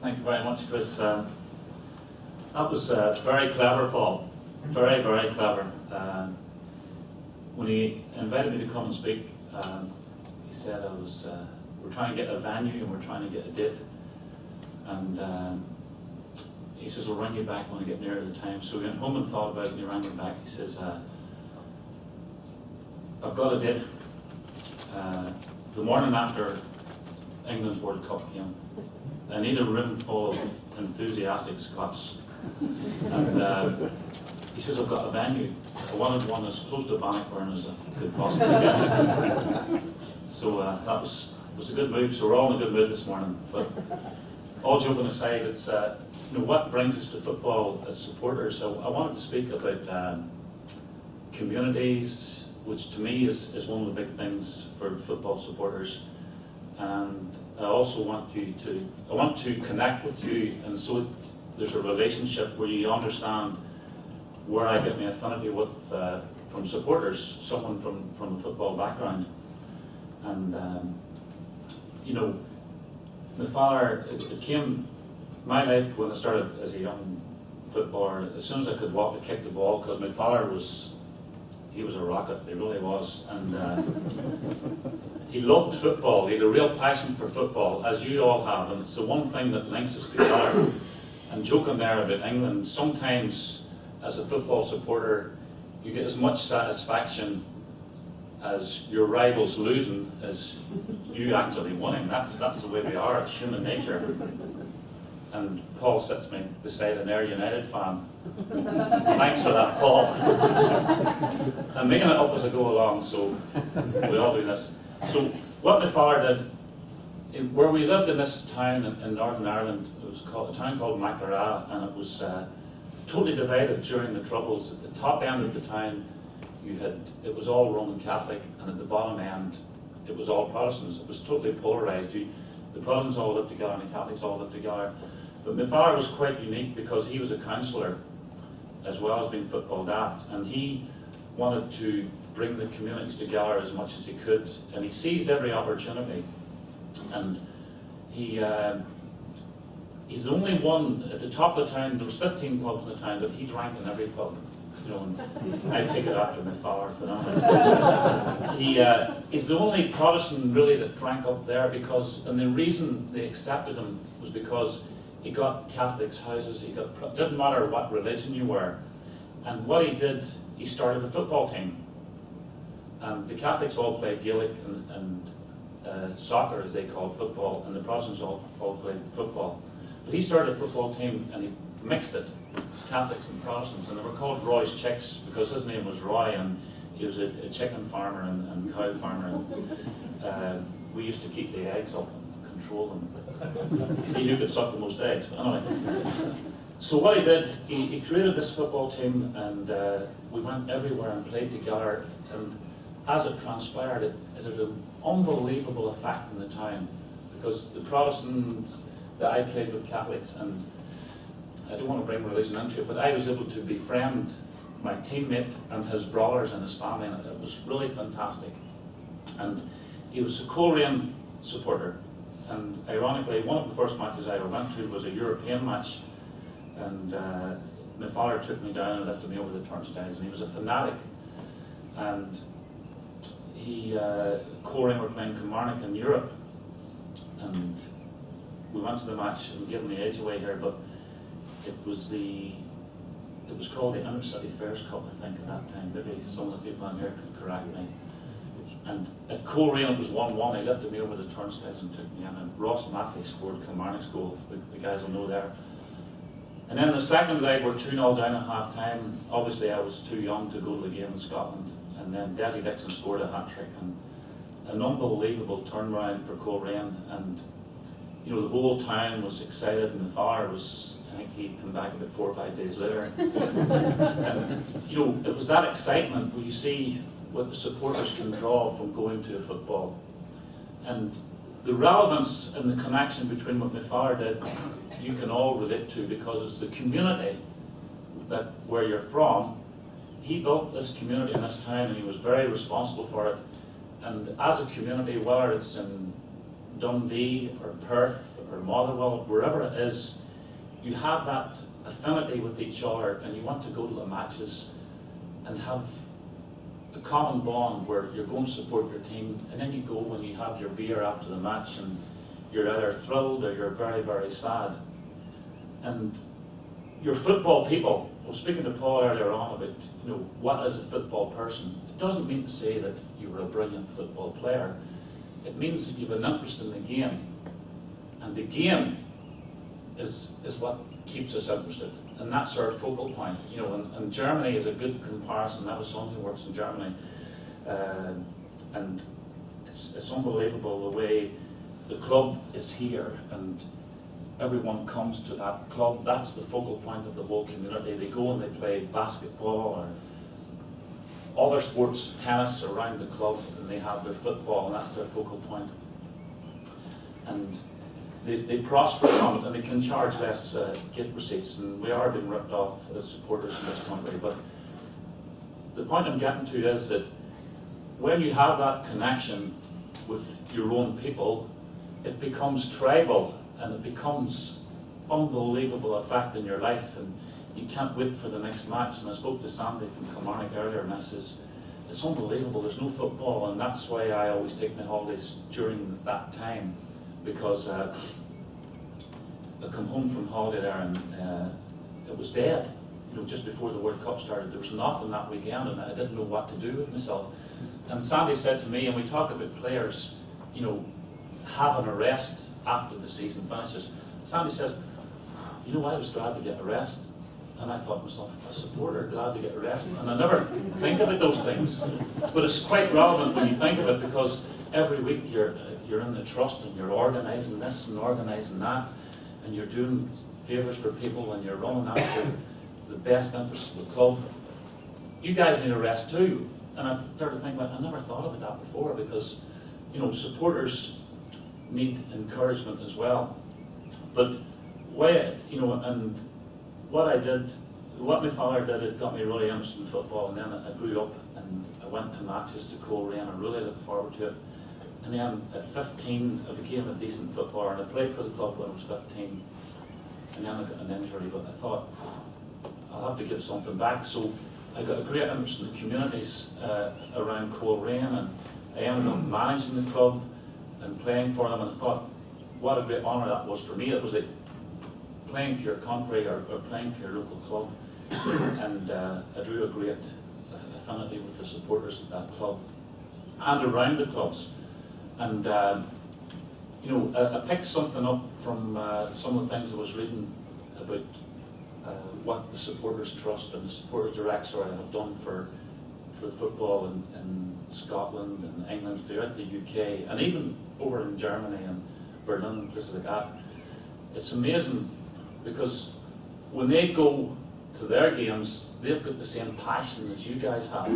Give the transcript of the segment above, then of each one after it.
Thank you very much, Chris. That was very clever, Paul. Very, very clever. When he invited me to come and speak, he said we're trying to get a venue and we're trying to get a date. And he says, we'll ring you back when we get nearer to the time. So we went home and thought about it, and he rang me back. He says, I've got a date. The morning after England's World Cup game, I need a room full of enthusiastic Scots. And he says, I've got a venue. I wanted one as close to Bannockburn as I could possibly get. So that was a good move. So we're all in a good mood this morning. But all joking aside, it's what brings us to football as supporters. So I wanted to speak about communities, which to me is one of the big things for football supporters. And I also want to connect with you, and so there's a relationship where you understand where I get my affinity with from supporters, someone from a football background. And my father, it came my life when I started as a young footballer. As soon as I could walk to kick the ball, because my father was a rocket, he really was, and he loved football. He had a real passion for football, as you all have, and it's the one thing that links us together. And joking there about England, sometimes as a football supporter, you get as much satisfaction as your rivals losing as you actually winning. That's the way we are. It's human nature. And Paul sits me beside an Ayr United fan. Thanks for that, Paul. I'm making it up as I go along, so we all do this. So what my father did, where we lived in this town in Northern Ireland, it was a town called Maclara, and it was totally divided during the Troubles. At the top end of the town, it was all Roman Catholic, and at the bottom end, it was all Protestants. It was totally polarised. The Protestants all lived together, and the Catholics all lived together. But my father was quite unique because he was a councillor as well as being football daft, and he wanted to bring the communities together as much as he could, and he seized every opportunity. And he's the only one at the top of the town. There was 15 pubs in the town, but he drank in every pub. And I take it after my father. But he's the only Protestant really that drank up there, and the reason they accepted him was because he got Catholics' houses. Didn't matter what religion you were. And what he did, he started a football team. And the Catholics all played Gaelic and soccer, as they called football, and the Protestants all played football. But he started a football team, and he mixed it, Catholics and Protestants, and they were called Roy's Chicks because his name was Roy, and he was a chicken farmer and cow farmer. And, we used to keep the eggs off and control them, see who could suck the most eggs. But anyway, so what he did, he created this football team, and we went everywhere and played together. And as it transpired, it had an unbelievable effect in the town, because the Protestants that I played with Catholics, and I don't want to bring religion into it, but I was able to befriend my teammate and his brothers and his family, and it was really fantastic. And he was a Coleraine supporter, and ironically, one of the first matches I ever went to was a European match, and my father took me down and lifted me over the turnstiles, and he was a fanatic. And Coleraine were playing Kilmarnock in Europe, and we went to the match. I'm giving the age away here, but it was called the Intercity Fairs Cup, I think, at that time. Maybe some of the people on here could correct me. And at Coleraine it was 1-1. He lifted me over the turnstiles and took me in, and Ross Maffey scored Kilmarnock's goal. The guys will know there. And then the second leg, we're 2-0 down at half time. Obviously I was too young to go to the game in Scotland. And then Desi Dixon scored a hat-trick, and an unbelievable turnaround for Coleraine. And the whole town was excited, and the father was, I think he came back about 4 or 5 days later. And it was that excitement where you see what the supporters can draw from going to a football. And the relevance and the connection between what my father did, you can all relate to, because it's the community where you're from. He built this community in this town, and he was very responsible for it. And as a community, whether it's in Dundee or Perth or Motherwell, wherever it is, you have that affinity with each other, and you want to go to the matches and have a common bond where you're going to support your team, and then you go when you have your beer after the match and you're either thrilled or you're very, very sad. And your football people, I was speaking to Paul earlier on about, you know, what is a football person? It doesn't mean to say that you were a brilliant football player. It means that you have an interest in the game, and the game is what keeps us interested, and that's our focal point. You know, and Germany is a good comparison. I have a son who works in Germany, and it's unbelievable the way the club is here, and everyone comes to that club. That's the focal point of the whole community. They go and they play basketball or other sports, tennis around the club, and they have their football, and that's their focal point. And they prosper from it, and they can charge less gate receipts, and we are being ripped off as supporters in this country. But the point I'm getting to is that when you have that connection with your own people, it becomes tribal, and it becomes unbelievable effect in your life, and you can't wait for the next match. And I spoke to Sandy from Kilmarnock earlier, and I says, it's unbelievable, there's no football, and that's why I always take my holidays during that time, because I come home from holiday there and it was dead. You know, just before the World Cup started, there was nothing that weekend, and I didn't know what to do with myself. And Sandy said to me, and we talk about players, you know, having a rest after the season finishes. Sandy says, you know, I was glad to get a rest. And I thought to myself, a supporter glad to get a rest? And I never think about those things. But it's quite relevant when you think of it, because every week you're in the trust, and you're organising this and organising that, and you're doing favours for people, and you're running after the best interests of the club. You guys need a rest too. And I started to think, well, I never thought about that before, because, you know, supporters need encouragement as well. But you know, and what I did, what my father did, it got me really interested in football, and then I grew up and I went to matches to Coleraine. I really looked forward to it. And then at 15, I became a decent footballer, and I played for the club when I was 15. And then I got an injury, but I thought, I'll have to give something back. So I got a great interest in the communities around Coleraine, and I ended up managing the club and playing for them, and I thought, what a great honour that was for me. It was like playing for your country, or playing for your local club. And I drew a great affinity with the supporters of that club and around the clubs. And you know, I picked something up from some of the things I was reading about what the Supporters Trust and the Supporters Directorate have done for football in Scotland and England, throughout the UK, and even over in Germany and Berlin and places like that. It's amazing, because when they go to their games, they've got the same passion as you guys have.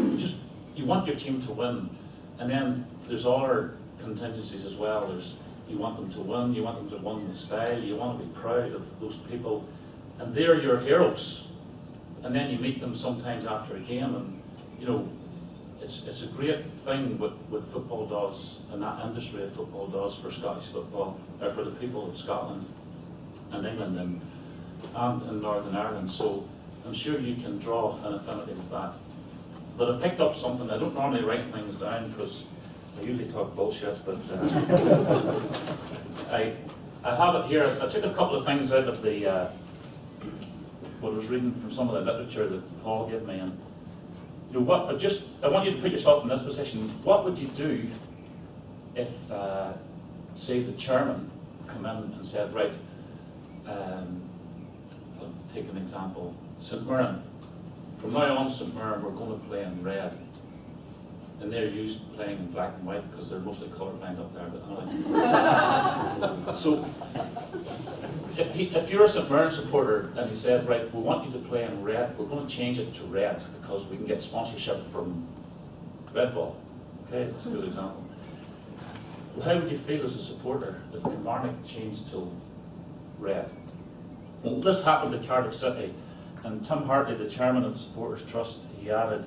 You want your team to win, and then there's other contingencies as well. You want them to win, you want them to win with style, you want to be proud of those people, and they're your heroes. And then you meet them sometimes after a game, and you know, it's a great thing what football does, and that industry of football does for Scottish football, or for the people of Scotland and England and in Northern Ireland. So I'm sure you can draw an affinity with that. But I picked up something. I don't normally write things down, because I usually talk bullshit, but I have it here. I took a couple of things out of the what I was reading from some of the literature that Paul gave me, and you know, I want you to put yourself in this position. What would you do if, say, the chairman come in and said, right, I'll take an example, St Mirren. From now on, St Mirren, we're going to play in red. And they're used to playing in black and white, because they're mostly colourblind up there. But anyway. So, if you're a St Mirren supporter and he said, right, we want you to play in red, we're going to change it to red because we can get sponsorship from Red Bull. Okay, that's a good example. Well, how would you feel as a supporter if Kilmarnock changed to red? Well, this happened at Cardiff City, and Tim Hartley, the chairman of the Supporters Trust, he added,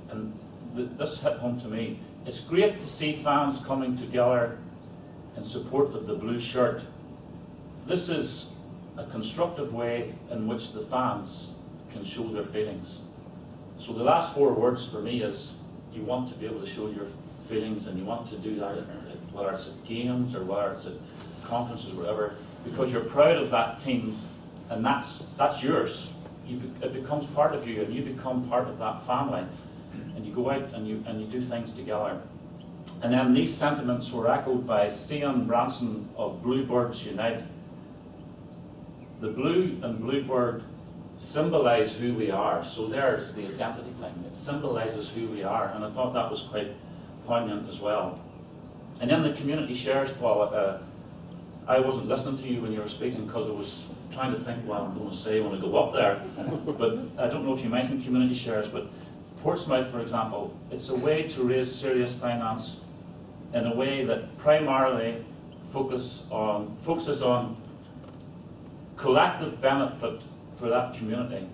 and this hit home to me, it's great to see fans coming together in support of the blue shirt, this is a constructive way in which the fans can show their feelings. So the last 4 words for me is you want to be able to show your feelings, and you want to do that, whether it's at games or whether it's at conferences, whatever, because you're proud of that team, and that's yours. It becomes part of you, and you become part of that family, and you go out and you do things together. And then these sentiments were echoed by Cian Branson of Bluebirds Unite. The blue and bluebird symbolise who we are, so there's the identity thing. It symbolises who we are, and I thought that was quite poignant as well. And then the community shares, Paul. I wasn't listening to you when you were speaking because I was trying to think what I'm going to say when I go up there. But I don't know if you mentioned community shares, but Portsmouth, for example, it's a way to raise serious finance in a way that primarily focuses on collective benefit for that community.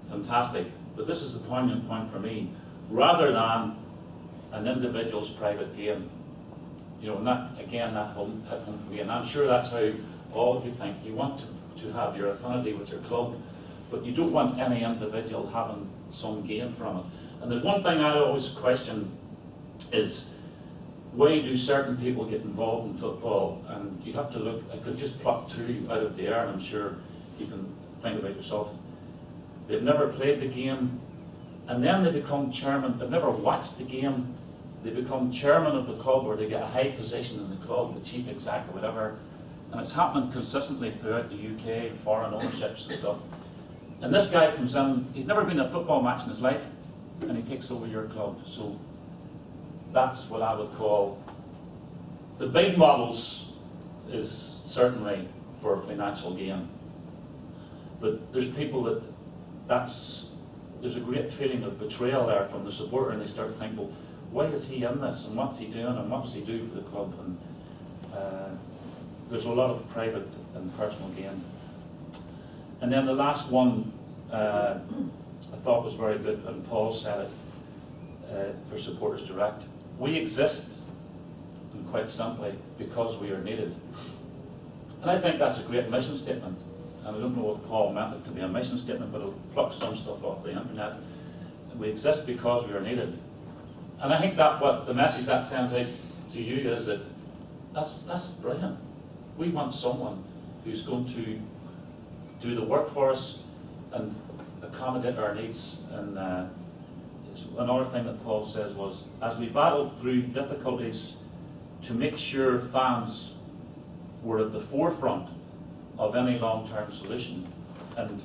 Fantastic. But this is the poignant point for me. Rather than an individual's private gain. You know, and that, again, that hit home for me. And I'm sure that's how all of you think. You want to have your affinity with your club, but you don't want any individual having some gain from it. And there's one thing I always question is, why do certain people get involved in football? And you have to look, I could just pluck 2 out of the air, and I'm sure you can think about yourself. They've never played the game, and then they become chairman. They've never watched the game. They become chairman of the club, or they get a high position in the club, the chief exec or whatever. And it's happening consistently throughout the UK, foreign ownerships and stuff. And this guy comes in, he's never been to a football match in his life, and he takes over your club. So that's what I would call, the big models is certainly for financial gain. But there's people there's a great feeling of betrayal there from the supporter, and they start to think, well, why is he in this, and what's he doing, and what does he do for the club? And there's a lot of private and personal gain. And then the last one I thought was very good, and Paul said it, for Supporters Direct. We exist, and quite simply, because we are needed. And I think that's a great mission statement. And I don't know if Paul meant it to be a mission statement, but I'll pluck some stuff off the internet. We exist because we are needed. And I think that what the message that sends out to you is that that's brilliant. We want someone who's going to do the work for us and accommodate our needs. And another thing that Paul says was, as we battled through difficulties to make sure fans were at the forefront of any long-term solution. And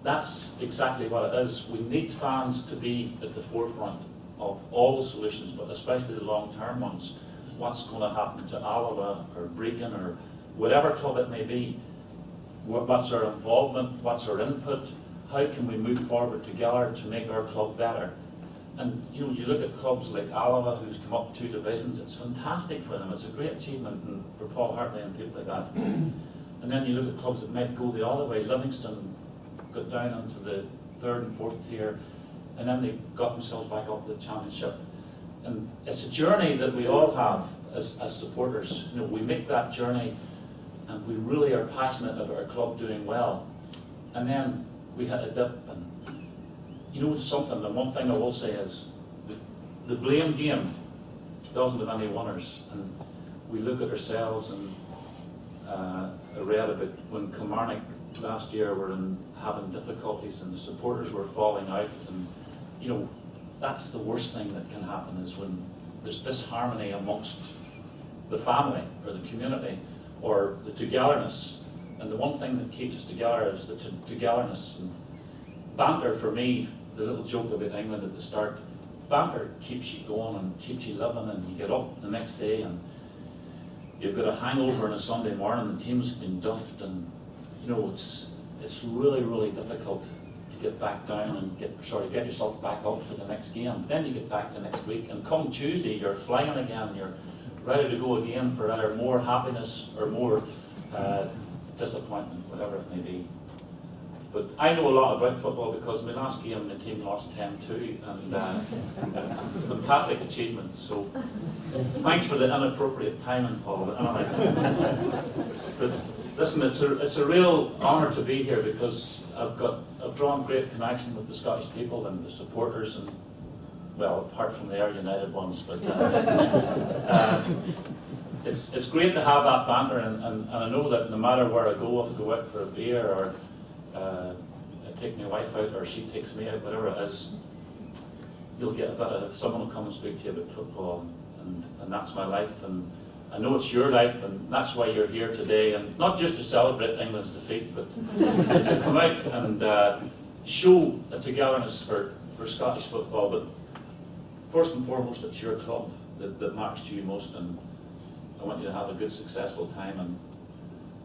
that's exactly what it is. We need fans to be at the forefront of all the solutions, but especially the long-term ones. What's going to happen to Alloa or Brecon or whatever club it may be? What's our involvement? What's our input? How can we move forward together to make our club better? And you know, you look at clubs like Alloa, who's come up 2 divisions. It's fantastic for them. It's a great achievement, and for Paul Hartley and people like that. And then you look at clubs that might go the other way. Livingston got down into the 3rd and 4th tier, and then they got themselves back up to the Championship. And it's a journey that we all have as supporters. You know, we make that journey, and we really are passionate about our club doing well. And then we hit a dip, and you know something, the one thing I will say is the blame game doesn't have any winners. And we look at ourselves, and I read about when Kilmarnock last year were having difficulties and the supporters were falling out, and you know, that's the worst thing that can happen, is when there's disharmony amongst the family or the community or the togetherness. And the one thing that keeps us together is the togetherness. And banter, for me, the little joke about England at the start, banter keeps you going and keeps you living, and you get up the next day and you've got a hangover on a Sunday morning, the team's been duffed, and you know, it's really, really difficult to get back down and get yourself back up for the next game. Then you get back to next week, and come Tuesday you're flying again, you're ready to go again for either more happiness or more disappointment, whatever it may be. But I know a lot about football because my last game my team lost 10-2, and fantastic achievement. So thanks for the inappropriate timing, Paul. But listen, it's a real honour to be here because I've drawn great connection with the Scottish people and the supporters, and well, apart from the Ayr United ones, but it's great to have that banter, and I know that no matter where I go, if I go out for a beer or I take my wife out or she takes me out, whatever it is, you'll get a bit of someone will come and speak to you about football, and that's my life, and I know it's your life, and that's why you're here today, and not just to celebrate England's defeat, but to come out and show a togetherness for Scottish football. But first and foremost, it's your club that matters to you most, and I want you to have a good, successful time, and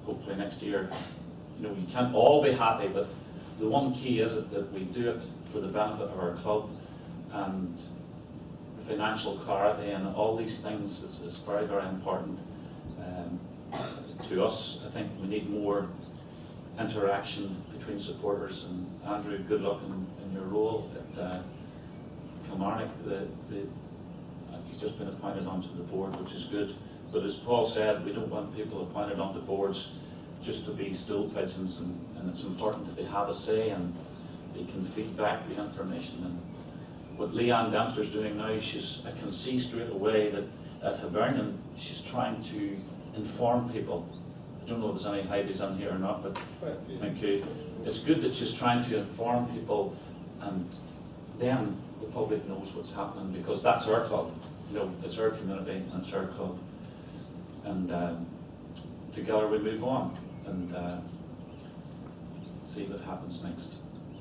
hopefully next year, you can't all be happy, but the one key is that we do it for the benefit of our club, and financial clarity and all these things is very, very important to us. I think we need more interaction between supporters, and Andrew, good luck in your role at Kilmarnock. He's just been appointed onto the board, which is good, but as Paul said, we don't want people appointed onto boards just to be stool pigeons, and it's important that they have a say and they can feed back the information. And what Leanne Dempster's doing now, I can see straight away that at Hibernian she's trying to inform people. I don't know if there's any Hibeys in here or not, but thank you. It's good that she's trying to inform people, and then the public knows what's happening, because that's our club. It's our community and it's our club, and together we move on and see what happens next.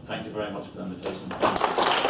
Thank you very much for the invitation.